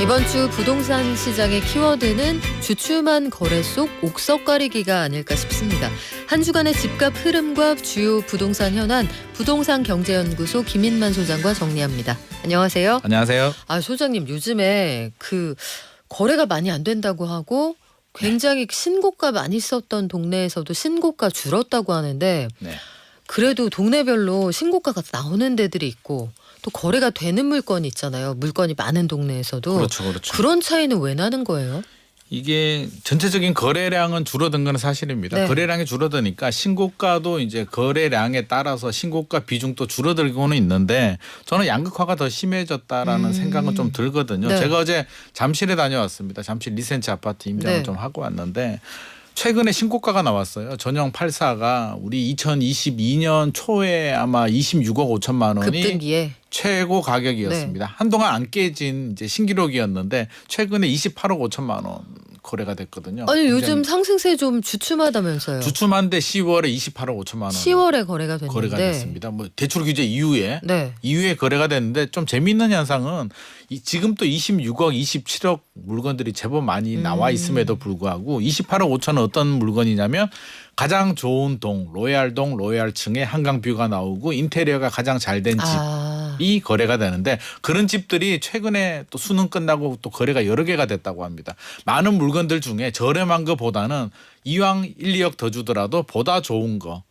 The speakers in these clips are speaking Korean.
이번 주 부동산 시장의 키워드는 주춤한 거래 속 옥석 가리기가 아닐까 싶습니다. 한 주간의 집값 흐름과 주요 부동산 현안, 부동산경제연구소 김인만 소장과 정리합니다. 안녕하세요. 안녕하세요. 소장님, 요즘에 거래가 많이 안 된다고 하고 굉장히 신고가 많이 썼던 동네에서도 신고가 줄었다고 하는데 네. 그래도 동네별로 신고가가 나오는 데들이 있고 또 거래가 되는 물건이 있잖아요. 물건이 많은 동네에서도. 그렇죠. 그런 차이는 왜 나는 거예요? 이게 전체적인 거래량은 줄어든 건 사실입니다. 네. 거래량이 줄어드니까 신고가도 이제 거래량에 따라서 신고가 비중도 줄어들고는 있는데 저는 양극화가 더 심해졌다라는 생각은 좀 들거든요. 네. 제가 어제 잠실에 다녀왔습니다. 잠실 리센치 아파트 임장을 네. 좀 하고 왔는데 최근에 신고가가 나왔어요. 전용 84가 우리 2022년 초에 아마 26억 5천만 원이 급등기에. 최고 가격이었습니다. 한동안 안 깨진 이제 신기록이었는데 최근에 28억 5천만 원 거래가 됐거든요. 아니 요즘 상승세 좀 주춤하다면서요. 주춤한데 10월에 28억 5천만 원 10월에 거래가 됐는데. 거래가 됐습니다. 뭐 대출 규제 이후에 네. 거래가 됐는데 좀 재미있는 현상은 지금 또 26억, 27억 물건들이 제법 많이 나와 있음에도 불구하고 28억 5천은 어떤 물건이냐면 가장 좋은 동, 로얄동, 로얄층에 한강뷰가 나오고 인테리어가 가장 잘 된 집이 거래가 되는데 그런 집들이 최근에 또 수능 끝나고 또 거래가 여러 개가 됐다고 합니다. 많은 물건들 중에 저렴한 것보다는 이왕 1, 2억 더 주더라도 보다 좋은 거.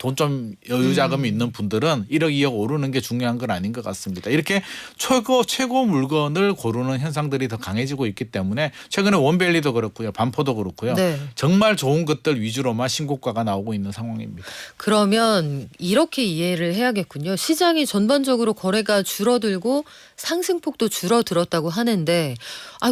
돈 좀 여유 자금이 있는 분들은 1억 2억 오르는 게 중요한 건 아닌 것 같습니다. 이렇게 최고 물건을 고르는 현상들이 더 강해지고 있기 때문에 최근에 원밸리도 그렇고요. 반포도 그렇고요. 네. 정말 좋은 것들 위주로만 신고가가 나오고 있는 상황입니다. 그러면 이렇게 이해를 해야겠군요. 시장이 전반적으로 거래가 줄어들고 상승폭도 줄어들었다고 하는데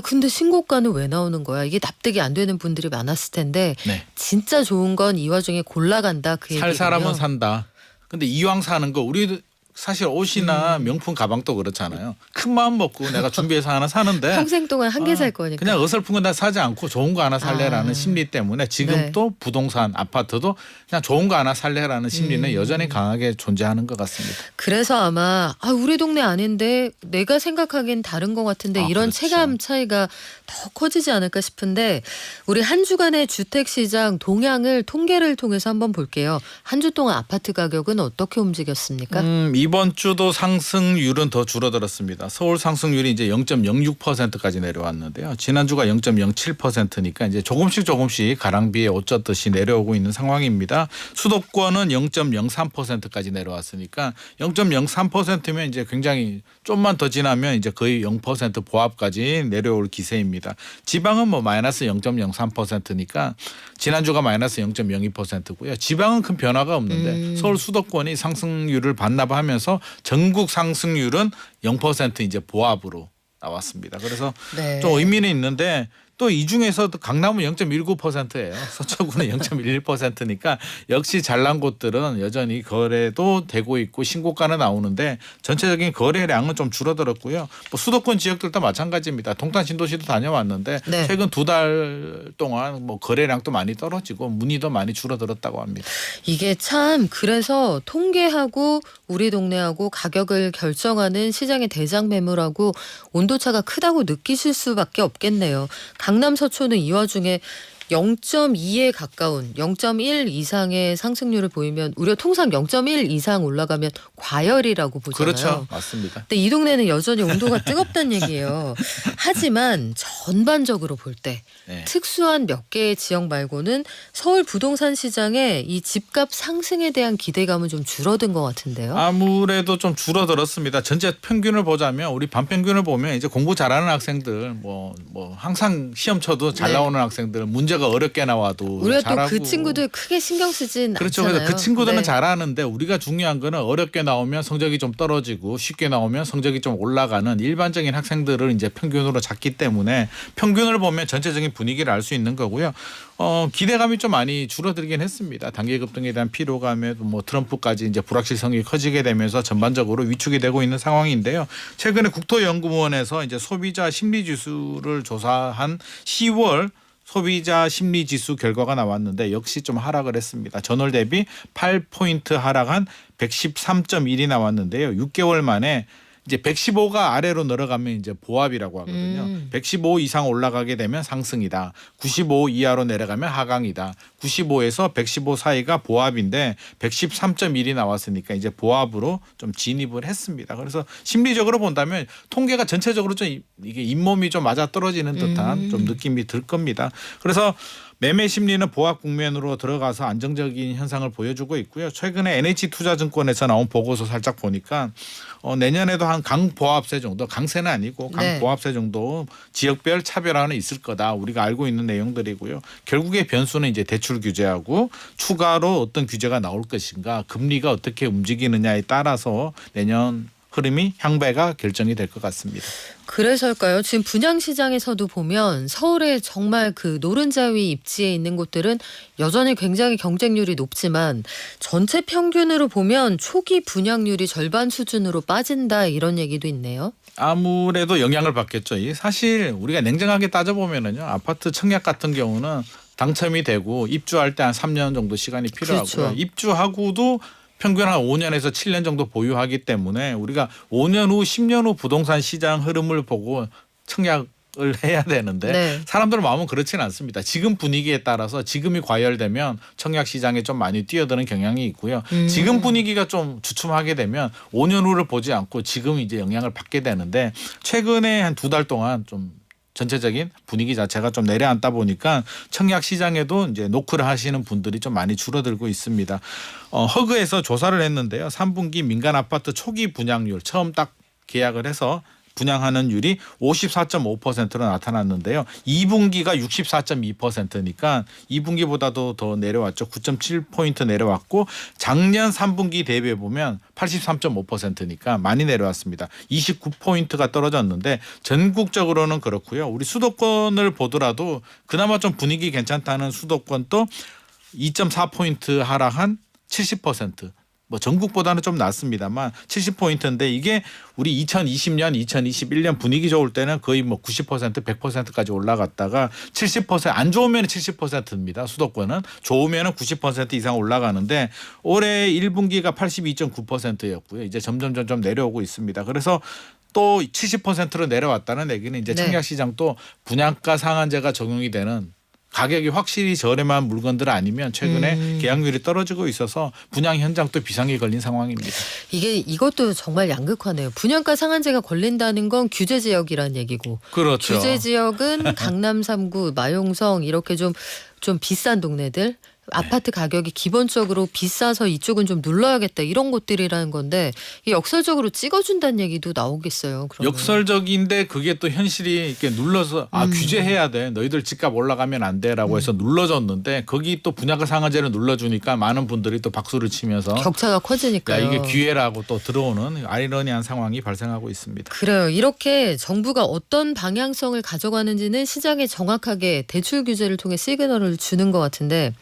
근데 신고가는 왜 나오는 거야? 이게 납득이 안 되는 분들이 많았을 텐데 네. 진짜 좋은 건 이 와중에 골라간다 그 얘기군요. 살 사람은 산다. 근데 이왕 사는 거 우리도 사실 옷이나 명품 가방도 그렇잖아요. 큰 마음 먹고 내가 준비해서 하나 사는데 평생 동안 한 개 살 거니까. 그냥 어설픈 건 다 사지 않고 좋은 거 하나 살래라는 심리 때문에 지금 네. 또 부동산 아파트도 그냥 좋은 거 하나 살래라는 심리는 여전히 강하게 존재하는 것 같습니다. 그래서 아마 우리 동네 아닌데 내가 생각하기엔 다른 것 같은데 이런 그렇죠. 체감 차이가 더 커지지 않을까 싶은데 우리 한 주간의 주택시장 동향을 통계를 통해서 한번 볼게요. 한 주 동안 아파트 가격은 어떻게 움직였습니까? 이번 주도 상승률은 더 줄어들었습니다. 서울 상승률이 이제 0.06%까지 내려왔는데요. 지난주가 0.07%니까 이제 조금씩 가랑비에 옷 젖듯이 내려오고 있는 상황입니다. 수도권은 0.03%까지 내려왔으니까 0.03%면 이제 굉장히 좀만 더 지나면 이제 거의 0% 보합까지 내려올 기세입니다. 지방은 뭐 마이너스 0.03%니까 지난주가 마이너스 0.02%고요. 지방은 큰 변화가 없는데 서울 수도권이 상승률을 반납하면서 전국 상승률은 0% 이제 보합으로 나왔습니다. 그래서 네. 좀 의미는 있는데 또 이 중에서도 강남은 0.19%예요. 서초구는 0.11%니까 역시 잘난 곳들은 여전히 거래도 되고 있고 신고가는 나오는데 전체적인 거래량은 좀 줄어들었고요. 뭐 수도권 지역들도 마찬가지입니다. 동탄 신도시도 다녀왔는데 네. 최근 2달 동안 뭐 거래량도 많이 떨어지고 문의도 많이 줄어들었다고 합니다. 이게 참 그래서 통계하고 우리 동네하고 가격을 결정하는 시장의 대장 매물하고 온도차가 크다고 느끼실 수밖에 없겠네요. 강남 서초는 이 와중에 0.2에 가까운 0.1 이상의 상승률을 보이면 우리가 통상 0.1 이상 올라가면 과열이라고 보잖아요. 그렇죠. 맞습니다. 근데 이 동네는 여전히 온도가 뜨겁다는 얘기예요. 하지만 전반적으로 볼 때 네. 특수한 몇 개의 지역 말고는 서울 부동산 시장에 이 집값 상승에 대한 기대감은 좀 줄어든 것 같은데요. 아무래도 좀 줄어들었습니다. 전체 평균을 보자면 우리 반평균을 보면 이제 공부 잘하는 학생들 뭐 항상 시험 쳐도 잘 네. 나오는 학생들 문제가 어렵게 나와도 우리가 또 잘하고 그 친구들 크게 신경 쓰진 그렇죠. 않잖아요. 그래서 그 친구들은 네. 잘하는데 우리가 중요한 거는 어렵게 나오면 성적이 좀 떨어지고 쉽게 나오면 성적이 좀 올라가는 일반적인 학생들을 이제 평균으로 잡기 때문에 평균을 보면 전체적인 분위기를 알 수 있는 거고요. 기대감이 좀 많이 줄어들긴 했습니다. 단기 급등에 대한 피로감에 뭐 트럼프까지 이제 불확실성이 커지게 되면서 전반적으로 위축이 되고 있는 상황인데요. 최근에 국토연구원에서 이제 소비자 심리 지수를 조사한 10월 소비자 심리 지수 결과가 나왔는데 역시 좀 하락을 했습니다. 전월 대비 8포인트 하락한 113.1이 나왔는데요. 6개월 만에 이제 115가 아래로 내려가면 이제 보합이라고 하거든요. 115 이상 올라가게 되면 상승이다. 95 이하로 내려가면 하강이다. 95에서 115 사이가 보합인데 113.1이 나왔으니까 이제 보합으로 좀 진입을 했습니다. 그래서 심리적으로 본다면 통계가 전체적으로 좀 이게 잇몸이 좀 맞아 떨어지는 듯한 좀 느낌이 들 겁니다. 그래서 매매 심리는 보합 국면으로 들어가서 안정적인 현상을 보여주고 있고요. 최근에 NH투자증권에서 나온 보고서 살짝 보니까 내년에도 한 강보합세 정도, 강세는 아니고 강보합세 정도 지역별 차별화는 있을 거다. 우리가 알고 있는 내용들이고요. 결국의 변수는 이제 대출 규제하고 추가로 어떤 규제가 나올 것인가, 금리가 어떻게 움직이느냐에 따라서 내년 흐름이 향배가 결정이 될 것 같습니다. 그래서일까요? 지금 분양시장에서도 보면 서울에 정말 그 노른자위 입지에 있는 곳들은 여전히 굉장히 경쟁률이 높지만 전체 평균으로 보면 초기 분양률이 절반 수준으로 빠진다 이런 얘기도 있네요. 아무래도 영향을 받겠죠. 사실 우리가 냉정하게 따져보면은요. 아파트 청약 같은 경우는 당첨이 되고 입주할 때 한 3년 정도 시간이 필요하고요. 그렇죠. 입주하고도 평균 한 5년에서 7년 정도 보유하기 때문에 우리가 5년 후 10년 후 부동산 시장 흐름을 보고 청약을 해야 되는데 네. 사람들 마음은 그렇지는 않습니다. 지금 분위기에 따라서 지금이 과열되면 청약 시장에 좀 많이 뛰어드는 경향이 있고요. 지금 분위기가 좀 주춤하게 되면 5년 후를 보지 않고 지금 이제 영향을 받게 되는데 최근에 한 2달 동안 좀 전체적인 분위기 자체가 좀 내려앉다 보니까 청약 시장에도 이제 노크를 하시는 분들이 좀 많이 줄어들고 있습니다. 허그에서 조사를 했는데요. 3분기 민간 아파트 초기 분양률 처음 딱 계약을 해서 분양하는 율이 54.5%로 나타났는데요. 2분기가 64.2%니까 2분기보다도 더 내려왔죠. 9.7포인트 내려왔고 작년 3분기 대비해 보면 83.5%니까 많이 내려왔습니다. 29포인트가 떨어졌는데 전국적으로는 그렇고요. 우리 수도권을 보더라도 그나마 좀 분위기 괜찮다는 수도권도 2.4포인트 하락한 70%. 뭐 전국보다는 좀 낮습니다만 70포인트인데 이게 우리 2020년, 2021년 분위기 좋을 때는 거의 뭐 90%, 100%까지 올라갔다가 70%안 좋으면 70%입니다. 수도권은 좋으면 90% 이상 올라가는데 올해 1분기가 82.9%였고요. 이제 점점 내려오고 있습니다. 그래서 또 70%로 내려왔다는 얘기는 이제 청약 시장도 분양가 상한제가 적용이 되는 가격이 확실히 저렴한 물건들 아니면 최근에 계약률이 떨어지고 있어서 분양 현장도 비상이 걸린 상황입니다. 이것도 정말 양극화네요. 분양가 상한제가 걸린다는 건 규제 지역이라는 얘기고. 그렇죠. 규제 지역은 강남 3구, 마용성 이렇게 좀 비싼 동네들. 아파트 가격이 기본적으로 비싸서 이쪽은 좀 눌러야겠다 이런 곳들이라는 건데 이게 역설적으로 찍어준다는 얘기도 나오겠어요. 그러면. 역설적인데 그게 또 현실이 이렇게 눌러서 규제해야 돼. 너희들 집값 올라가면 안 돼라고 해서 눌러줬는데 거기 또 분양가 상한제를 눌러주니까 많은 분들이 또 박수를 치면서 격차가 커지니까요. 야, 이게 기회라고 또 들어오는 아이러니한 상황이 발생하고 있습니다. 그래요. 이렇게 정부가 어떤 방향성을 가져가는지는 시장에 정확하게 대출 규제를 통해 시그널을 주는 것 같은데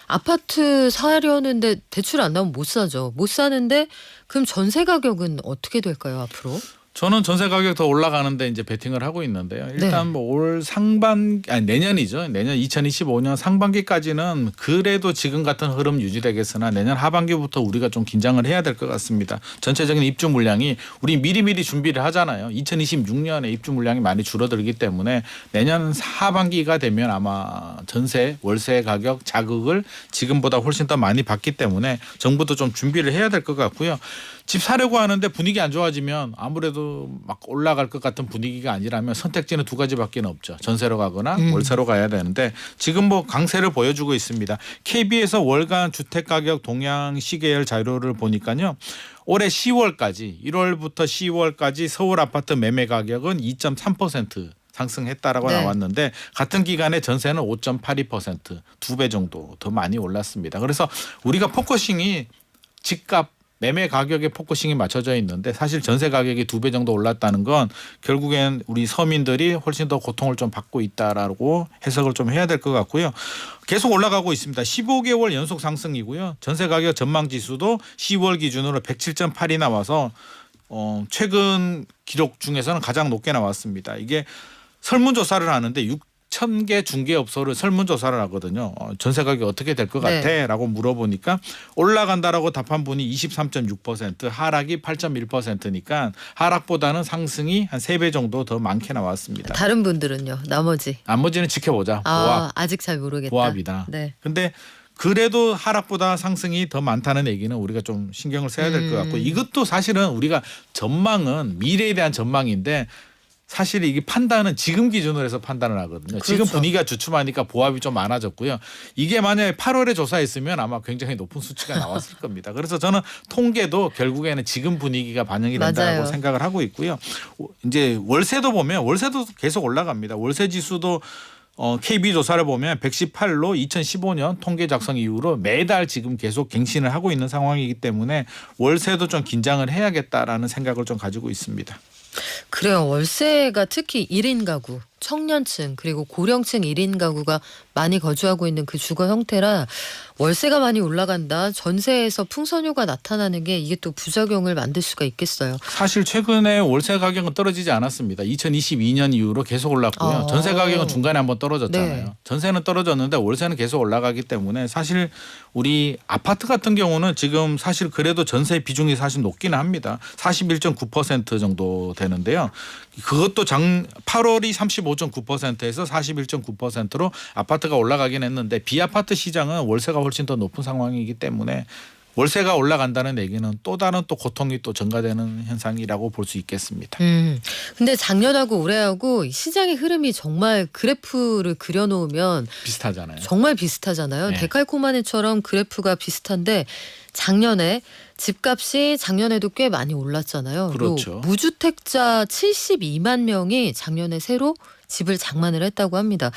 아파트 사려는데 대출 안 나오면 못 사죠. 못 사는데 그럼 전세 가격은 어떻게 될까요 앞으로? 저는 전세 가격 더 올라가는데 이제 베팅을 하고 있는데요. 일단 네. 뭐 올 상반기 내년이죠. 내년 2025년 상반기까지는 그래도 지금 같은 흐름 유지되겠으나 내년 하반기부터 우리가 좀 긴장을 해야 될 것 같습니다. 전체적인 입주 물량이 우리 미리미리 준비를 하잖아요. 2026년에 입주 물량이 많이 줄어들기 때문에 내년 하반기가 되면 아마 전세 월세 가격 자극을 지금보다 훨씬 더 많이 받기 때문에 정부도 좀 준비를 해야 될 것 같고요. 집 사려고 하는데 분위기 안 좋아지면 아무래도 막 올라갈 것 같은 분위기가 아니라면 선택지는 두 가지밖에 없죠. 전세로 가거나 월세로 가야 되는데 지금 뭐 강세를 보여주고 있습니다. KB에서 월간 주택가격 동향 시계열 자료를 보니까요. 올해 10월까지 1월부터 10월까지 서울 아파트 매매 가격은 2.3% 상승했다라고 나왔는데 같은 기간에 전세는 5.82% 2배 정도 더 많이 올랐습니다. 그래서 우리가 포커싱이 집값 매매 가격에 포커싱이 맞춰져 있는데 사실 전세 가격이 2배 정도 올랐다는 건 결국엔 우리 서민들이 훨씬 더 고통을 좀 받고 있다라고 해석을 좀 해야 될 것 같고요. 계속 올라가고 있습니다. 15개월 연속 상승이고요. 전세 가격 전망 지수도 10월 기준으로 107.8이 나와서 최근 기록 중에서는 가장 높게 나왔습니다. 이게 설문조사를 하는데 1,000개 중개업소를 설문조사를 하거든요. 전세 가격이 어떻게 될 것 네. 같아? 라고 물어보니까 올라간다라고 답한 분이 23.6%, 하락이 8.1%니까 하락보다는 상승이 한 3배 정도 더 많게 나왔습니다. 다른 분들은요. 나머지는 지켜보자. 보합, 아직 잘 모르겠다. 보합이다. 네. 근데 그래도 하락보다 상승이 더 많다는 얘기는 우리가 좀 신경을 써야 될 것 같고, 이것도 사실은 우리가 전망은 미래에 대한 전망인데 사실 이게 판단은 지금 기준으로 해서 판단을 하거든요. 지금 그렇죠. 분위기가 주춤하니까 보합이 좀 많아졌고요. 이게 만약에 8월에 조사했으면 아마 굉장히 높은 수치가 나왔을 겁니다. 그래서 저는 통계도 결국에는 지금 분위기가 반영이 된다고 맞아요. 생각을 하고 있고요. 이제 월세도 보면 월세도 계속 올라갑니다. 월세 지수도 KB 조사를 보면 118로 2015년 통계 작성 이후로 매달 지금 계속 갱신을 하고 있는 상황이기 때문에 월세도 좀 긴장을 해야겠다라는 생각을 좀 가지고 있습니다. 그래요. 월세가 특히 1인 가구, 청년층 그리고 고령층 1인 가구가 많이 거주하고 있는 그 주거 형태라 월세가 많이 올라간다. 전세에서 풍선효가 나타나는 게 이게 또 부작용을 만들 수가 있겠어요. 사실 최근에 월세 가격은 떨어지지 않았습니다. 2022년 이후로 계속 올랐고요. 전세 가격은 중간에 한번 떨어졌잖아요. 네. 전세는 떨어졌는데 월세는 계속 올라가기 때문에 사실 우리 아파트 같은 경우는 지금 사실 그래도 전세 비중이 사실 높기는 합니다. 41.9% 정도 되는데요. 그것도 8월이 35.9%에서 41.9%로 아파트가 올라가긴 했는데 비아파트 시장은 월세가 훨씬 더 높은 상황이기 때문에 월세가 올라간다는 얘기는 또 다른 또 고통이 또 증가되는 현상이라고 볼 수 있겠습니다. 근데 작년하고 올해하고 시장의 흐름이 정말 그래프를 그려놓으면 비슷하잖아요. 정말 비슷하잖아요. 네. 데칼코마니처럼 그래프가 비슷한데 작년에 집값이 작년에도 꽤 많이 올랐잖아요. 그렇죠. 무주택자 72만 명이 작년에 새로 집을 장만을 했다고 합니다.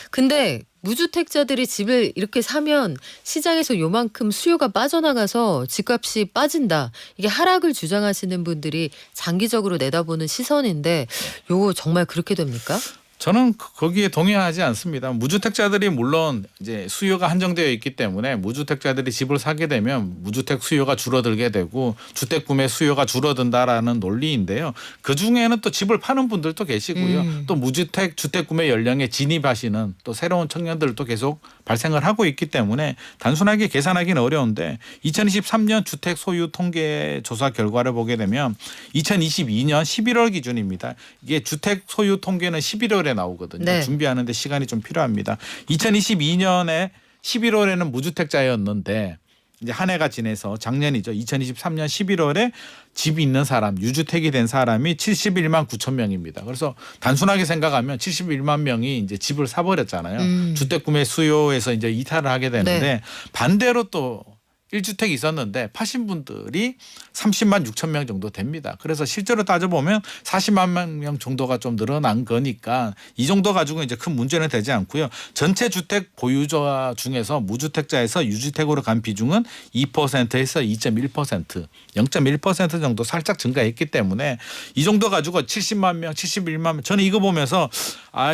근데 무주택자들이 집을 이렇게 사면 시장에서 요만큼 수요가 빠져나가서 집값이 빠진다. 이게 하락을 주장하시는 분들이 장기적으로 내다보는 시선인데 요거 정말 그렇게 됩니까? 저는 거기에 동의하지 않습니다. 무주택자들이 물론 이제 수요가 한정되어 있기 때문에 무주택자들이 집을 사게 되면 무주택 수요가 줄어들게 되고 주택 구매 수요가 줄어든다라는 논리인데요. 그 중에는 또 집을 파는 분들도 계시고요. 또 무주택 주택 구매 연령에 진입하시는 또 새로운 청년들도 계속 발생을 하고 있기 때문에 단순하게 계산하기는 어려운데 2023년 주택 소유 통계 조사 결과를 보게 되면 2022년 11월 기준입니다. 이게 주택 소유 통계는 11월에 나오거든요. 네. 준비하는데 시간이 좀 필요합니다. 2022년에 11월에는 무주택자였는데 이제 한 해가 지내서 작년이죠. 2023년 11월에 집이 있는 사람, 유주택이 된 사람이 71만 9천 명입니다. 그래서 단순하게 생각하면 71만 명이 이제 집을 사버렸잖아요. 주택 구매 수요에서 이제 이탈을 하게 되는데 네. 반대로 또 1주택이 있었는데 파신 분들이 30만 6천 명 정도 됩니다. 그래서 실제로 따져보면 40만 명 정도가 좀 늘어난 거니까 이 정도 가지고 이제 큰 문제는 되지 않고요. 전체 주택 보유자 중에서 무주택자에서 유주택으로 간 비중은 2%에서 2.1%, 0.1% 정도 살짝 증가했기 때문에 이 정도 가지고 70만 명, 71만 명 저는 이거 보면서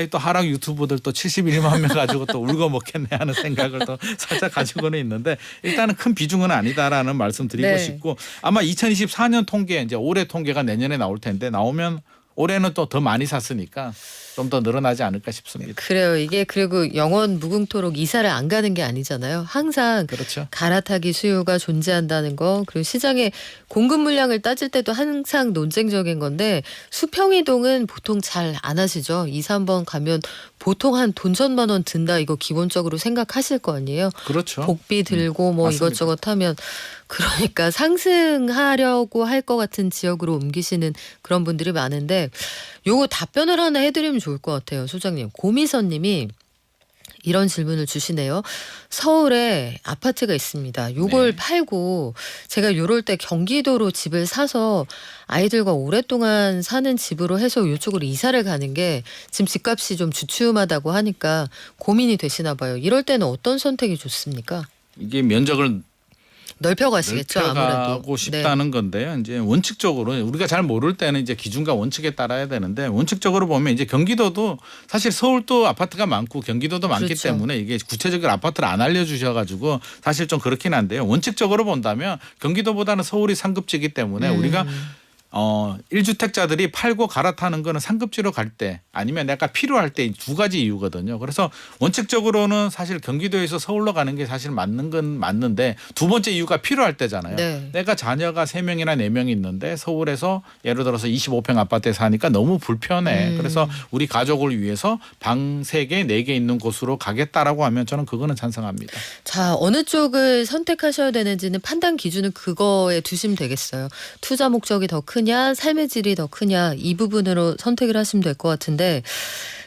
또 하락 유튜브들 또 71만 명 가지고 또 울고 먹겠네 하는 생각을 또 살짝 가지고는 있는데 일단은 큰 비중은 아니다라는 말씀 드리고 네. 싶고 아마 2024년 통계 이제 올해 통계가 내년에 나올 텐데 나오면 올해는 또 더 많이 샀으니까 좀 더 늘어나지 않을까 싶습니다. 그래요. 이게 그리고 영원 무궁토록 이사를 안 가는 게 아니잖아요. 항상 그렇죠. 갈아타기 수요가 존재한다는 거 그리고 시장의 공급 물량을 따질 때도 항상 논쟁적인 건데 수평이동은 보통 잘 안 하시죠. 2, 3번 가면 보통 한 돈 1,000만 원 든다 이거 기본적으로 생각하실 거 아니에요. 그렇죠. 복비 들고 뭐 맞습니다. 이것저것 하면 그러니까 상승하려고 할 것 같은 지역으로 옮기시는 그런 분들이 많은데 요거 답변을 하나 해드리면 좋을 것 같아요. 소장님. 고미선 님이 이런 질문을 주시네요. 서울에 아파트가 있습니다. 요걸 네. 팔고 제가 요럴 때 경기도로 집을 사서 아이들과 오랫동안 사는 집으로 해서 요쪽으로 이사를 가는 게 지금 집값이 좀 주춤하다고 하니까 고민이 되시나 봐요. 이럴 때는 어떤 선택이 좋습니까? 이게 면적을 넓혀가시겠죠. 아무래도. 넓혀가고 싶다는 건데요. 이제 원칙적으로 우리가 잘 모를 때는 이제 기준과 원칙에 따라야 되는데 원칙적으로 보면 이제 경기도도 사실 서울도 아파트가 많고 경기도도 많기 그렇죠. 때문에 이게 구체적으로 아파트를 안 알려주셔가지고 사실 좀 그렇긴 한데요. 원칙적으로 본다면 경기도보다는 서울이 상급지기 때문에 우리가 1주택자들이 팔고 갈아타는 거는 상급지로 갈 때 아니면 내가 필요할 때 두 가지 이유거든요. 그래서 원칙적으로는 사실 경기도에서 서울로 가는 게 사실 맞는 건 맞는데 두 번째 이유가 필요할 때잖아요. 네. 내가 자녀가 3명이나 4명 있는데 서울에서 예를 들어서 25평 아파트에 사니까 너무 불편해. 그래서 우리 가족을 위해서 방 3개, 4개 있는 곳으로 가겠다라고 하면 저는 그거는 찬성합니다. 자, 어느 쪽을 선택하셔야 되는지는 판단 기준은 그거에 두시면 되겠어요. 투자 목적이 더 크냐, 삶의 질이 더 크냐 이 부분으로 선택을 하시면 될 것 같은데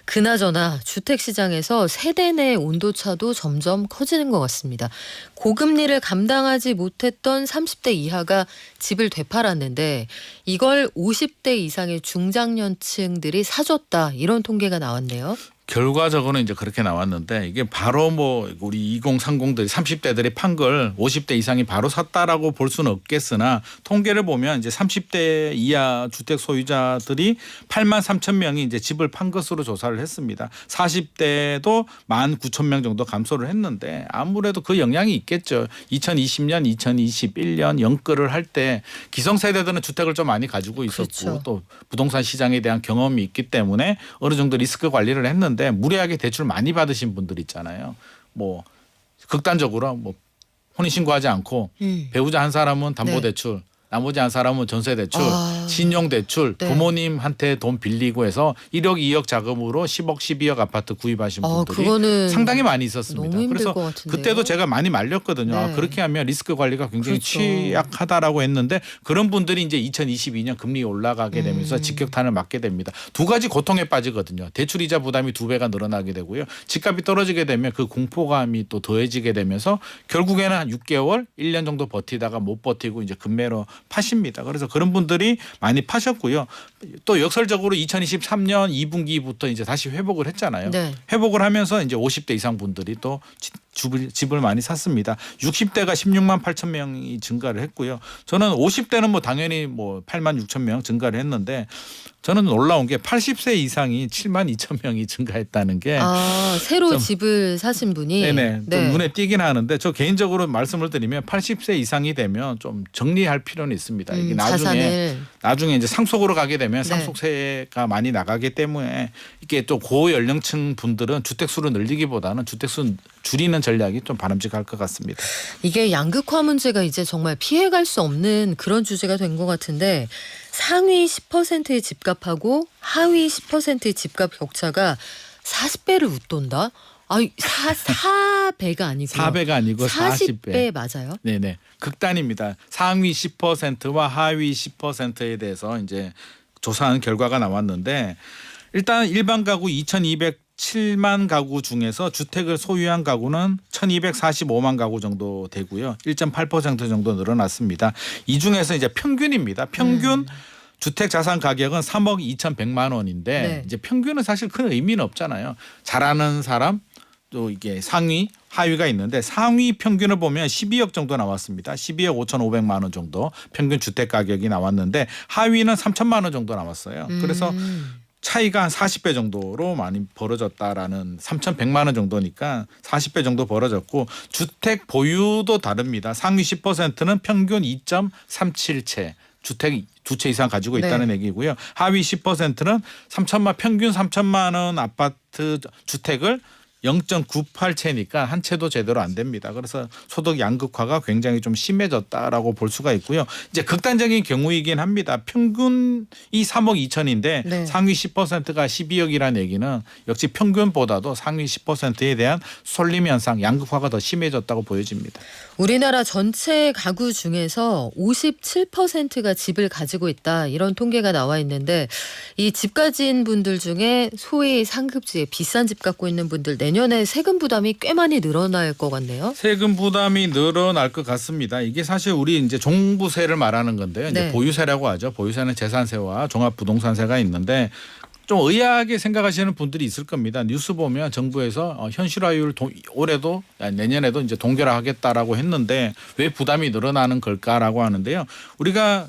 그나저나 주택시장에서 세대 내 온도차도 점점 커지는 것 같습니다. 고금리를 감당하지 못했던 30대 이하가 집을 되팔았는데 이걸 50대 이상의 중장년층들이 사줬다 이런 통계가 나왔네요. 결과적으로는 이제 그렇게 나왔는데 이게 바로 뭐 우리 2030들이 30대들이 판 걸 50대 이상이 바로 샀다라고 볼 수는 없겠으나 통계를 보면 이제 30대 이하 주택 소유자들이 8만 3천 명이 이제 집을 판 것으로 조사를 했습니다. 40대도 1만 9천 명 정도 감소를 했는데 아무래도 그 영향이 있겠죠. 2020년, 2021년 연끌을 할 때 기성세대들은 주택을 좀 많이 가지고 있었고 그렇죠. 또 부동산 시장에 대한 경험이 있기 때문에 어느 정도 리스크 관리를 했는데 무리하게 대출 많이 받으신 분들 있잖아요. 뭐 극단적으로 뭐 혼인신고하지 않고 배우자 한 사람은 담보대출, 나머지 한 사람은 전세대출, 신용대출, 네. 부모님한테 돈 빌리고 해서 1억, 2억 자금으로 10억, 12억 아파트 구입하신 분들이 그거는 상당히 많이 있었습니다. 너무 힘들 그래서 것 같은데요. 그때도 제가 많이 말렸거든요. 아, 네. 그렇게 하면 리스크 관리가 굉장히 그렇죠. 취약하다라고 했는데 그런 분들이 이제 2022년 금리 올라가게 되면서 직격탄을 맞게 됩니다. 두 가지 고통에 빠지거든요. 대출이자 부담이 2배가 늘어나게 되고요. 집값이 떨어지게 되면 그 공포감이 또 더해지게 되면서 결국에는 한 6개월, 1년 정도 버티다가 못 버티고 이제 금매로 파십니다. 그래서 그런 분들이 많이 파셨고요. 또 역설적으로 2023년 2분기부터 이제 다시 회복을 했잖아요. 네. 회복을 하면서 이제 50대 이상 분들이 또 집을 많이 샀습니다. 60대가 16만 8천 명이 증가를 했고요. 저는 50대는 뭐 당연히 뭐 8만 6천 명 증가를 했는데 저는 놀라운 게 80세 이상이 7만 2천 명이 증가했다는 게 새로 좀- 집을 사신 분이 네네. 좀 눈에 띄긴 하는데 저 개인적으로 말씀을 드리면 80세 이상이 되면 좀 정리할 필요는 있습니다. 이게 나중에 이제 상속으로 가게 되면 네. 상속세가 많이 나가기 때문에 이게 또 고연령층 분들은 주택수를 늘리기보다는 주택수 줄이는 전략이 좀 바람직할 것 같습니다. 이게 양극화 문제가 이제 정말 피해갈 수 없는 그런 주제가 된 것 같은데 상위 10%의 집값하고 하위 10%의 집값 격차가 40배를 웃돈다? 4배가 아니고요. 4배가 아니고 40배. 40배 맞아요? 네네. 극단입니다. 상위 10%와 하위 10%에 대해서 이제 조사한 결과가 나왔는데 일단 일반 가구 2,207만 가구 중에서 주택을 소유한 가구는 1,245만 가구 정도 되고요. 1.8% 정도 늘어났습니다. 이 중에서 이제 평균입니다. 평균 주택 자산 가격은 3억 2,100만 원인데 네. 이제 평균은 사실 큰 의미는 없잖아요. 잘하는 사람 또 이게 상위 하위가 있는데 상위 평균을 보면 12억 정도 나왔습니다. 12억 5,500만 원 정도 평균 주택 가격이 나왔는데 하위는 3천만 원 정도 나왔어요. 그래서 차이가 한 40배 정도로 많이 벌어졌다라는 3,100만 원 정도니까 40배 정도 벌어졌고 주택 보유도 다릅니다. 상위 10%는 평균 2.37채 주택 2채 이상 가지고 있다는 얘기고요. 하위 10%는 평균 3천만 원 아파트 주택을 0.98채니까 한 채도 제대로 안 됩니다. 그래서 소득 양극화가 굉장히 좀 심해졌다라고 볼 수가 있고요. 이제 극단적인 경우이긴 합니다. 평균이 3억 2천인데 네. 상위 10%가 12억이라는 얘기는 역시 평균보다도 상위 10%에 대한 쏠림 현상, 양극화가 더 심해졌다고 보여집니다. 우리나라 전체 가구 중에서 57%가 집을 가지고 있다 이런 통계가 나와 있는데 이 집 가진 분들 중에 소위 상급지에 비싼 집 갖고 있는 분들 내년에 세금 부담이 꽤 많이 늘어날 것 같네요. 세금 부담이 늘어날 것 같습니다. 이게 사실 우리 이제 종부세를 말하는 건데요. 이제 네. 보유세라고 하죠. 보유세는 재산세와 종합부동산세가 있는데 좀 의아하게 생각하시는 분들이 있을 겁니다. 뉴스 보면 정부에서 현실화율 올해도 내년에도 이제 동결하겠다라고 했는데 왜 부담이 늘어나는 걸까라고 하는데요. 우리가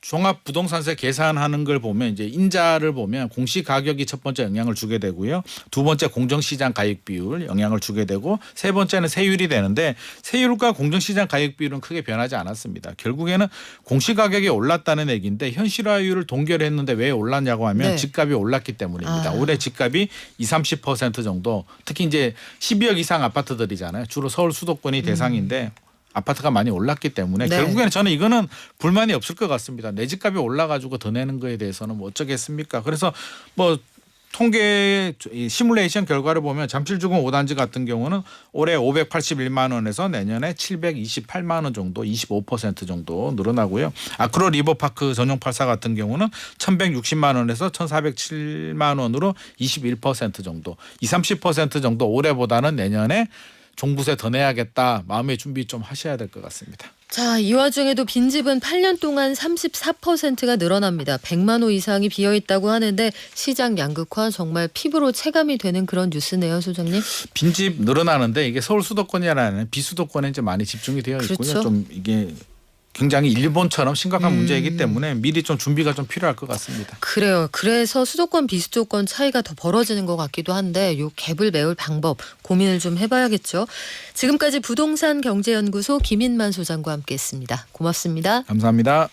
종합부동산세 계산하는 걸 보면 이제 인자를 보면 공시가격이 첫 번째 영향을 주게 되고요. 두 번째 공정시장 가액 비율 영향을 주게 되고 세 번째는 세율이 되는데 세율과 공정시장 가액 비율은 크게 변하지 않았습니다. 결국에는 공시가격이 올랐다는 얘기인데 현실화율을 동결했는데 왜 올랐냐고 하면 네. 집값이 올랐기 때문입니다. 올해 집값이 20-30% 정도 특히 이제 12억 이상 아파트들이잖아요. 주로 서울 수도권이 대상인데 아파트가 많이 올랐기 때문에 네. 결국에는 저는 이거는 불만이 없을 것 같습니다. 내 집값이 올라가지고 더 내는 거에 대해서는 뭐 어쩌겠습니까? 그래서 뭐 통계 시뮬레이션 결과를 보면 잠실주공 5단지 같은 경우는 올해 581만 원에서 내년에 728만 원 정도 25% 정도 늘어나고요. 아크로 리버파크 전용 84 같은 경우는 1160만 원에서 1407만 원으로 21% 정도 20-30% 정도 올해보다는 내년에 종부세 더 내야겠다. 마음의 준비 좀 하셔야 될 것 같습니다. 자, 이 와중에도 빈집은 8년 동안 34%가 늘어납니다. 100만 호 이상이 비어있다고 하는데 시장 양극화 정말 피부로 체감이 되는 그런 뉴스네요, 소장님. 빈집 늘어나는데 이게 서울 수도권이 아니라 비수도권에 이제 많이 집중이 되어 있고요. 그렇죠. 좀 이게 굉장히 일본처럼 심각한 문제이기 때문에 미리 좀 준비가 좀 필요할 것 같습니다. 그래요. 그래서 수도권 비수도권 차이가 더 벌어지는 것 같기도 한데 요 갭을 메울 방법 고민을 좀 해봐야겠죠. 지금까지 부동산 경제연구소 김인만 소장과 함께했습니다. 고맙습니다. 감사합니다.